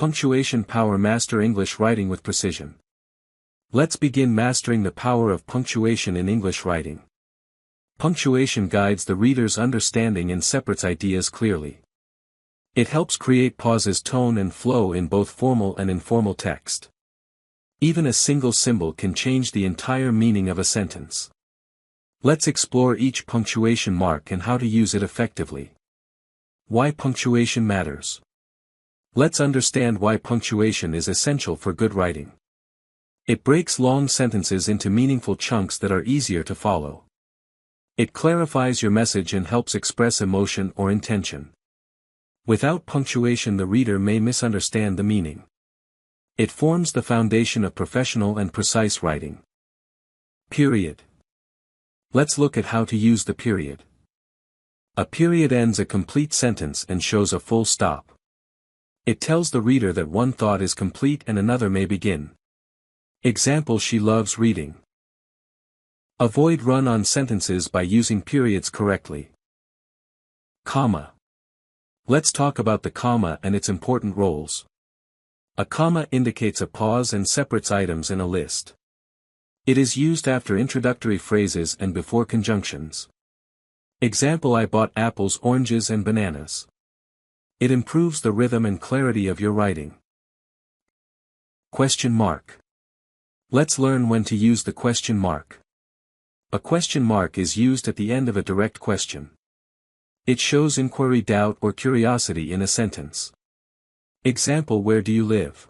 Punctuation Power. Master English writing with precision. Let's begin mastering the power of punctuation in English writing. Punctuation guides the reader's understanding and separates ideas clearly. It helps create pauses, tone and flow in both formal and informal text. Even a single symbol can change the entire meaning of a sentence. Let's explore each punctuation mark and how to use it effectively. Why punctuation matters. Let's understand why punctuation is essential for good writing. It breaks long sentences into meaningful chunks that are easier to follow. It clarifies your message and helps express emotion or intention. Without punctuation, the reader may misunderstand the meaning. It forms the foundation of professional and precise writing. Period. Let's look at how to use the period. A period ends a complete sentence and shows a full stop. It tells the reader that one thought is complete and another may begin. Example: she loves reading. Avoid run-on sentences by using periods correctly. Comma. Let's talk about the comma and its important roles. A comma indicates a pause and separates items in a list. It is used after introductory phrases and before conjunctions. Example: I bought apples, oranges and bananas. It improves the rhythm and clarity of your writing. Question mark. Let's learn when to use the question mark. A question mark is used at the end of a direct question. It shows inquiry, doubt or curiosity in a sentence. Example: where do you live?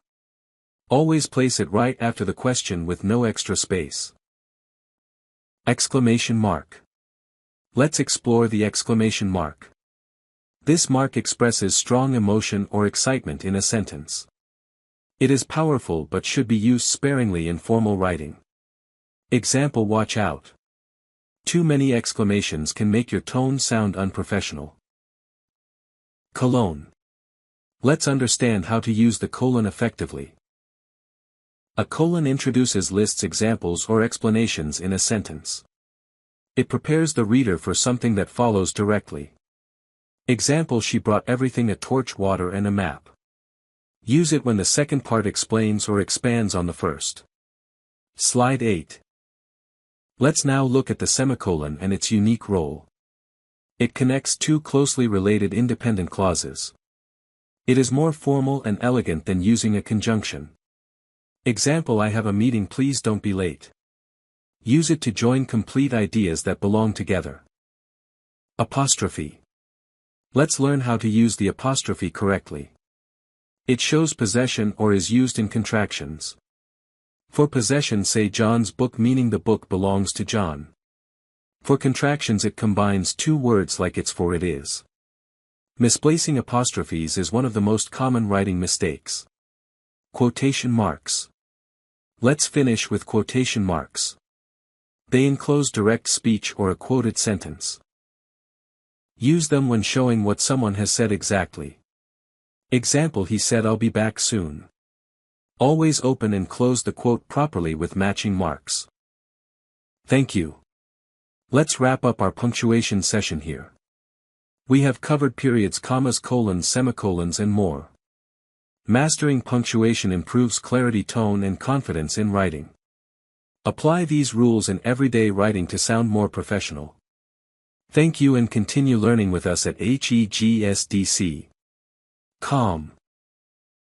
Always place it right after the question with no extra space. Exclamation mark. Let's explore the exclamation mark. This mark expresses strong emotion or excitement in a sentence. It is powerful but should be used sparingly in formal writing. Example: watch out. Too many exclamations can make your tone sound unprofessional. Colon. Let's understand how to use the colon effectively. A colon introduces lists, examples or explanations in a sentence. It prepares the reader for something that follows directly. Example: she brought everything: a torch, water and a map. Use it when the second part explains or expands on the first. Slide 8. Let's now look at the semicolon and its unique role. It connects two closely related independent clauses. It is more formal and elegant than using a conjunction. Example: I have a meeting, please don't be late. Use it to join complete ideas that belong together. Apostrophe. Let's learn how to use the apostrophe correctly. It shows possession or is used in contractions. For possession, say John's book, meaning the book belongs to John. For contractions, it combines two words like it's for it is. Misplacing apostrophes is one of the most common writing mistakes. Quotation marks. Let's finish with quotation marks. They enclose direct speech or a quoted sentence. Use them when showing what someone has said exactly. Example: he said I'll be back soon. Always open and close the quote properly with matching marks. Thank you. Let's wrap up our punctuation session here. We have covered periods, commas, colons, semicolons and more. Mastering punctuation improves clarity, tone and confidence in writing. Apply these rules in everyday writing to sound more professional. Thank you and continue learning with us at HEGSDC.com.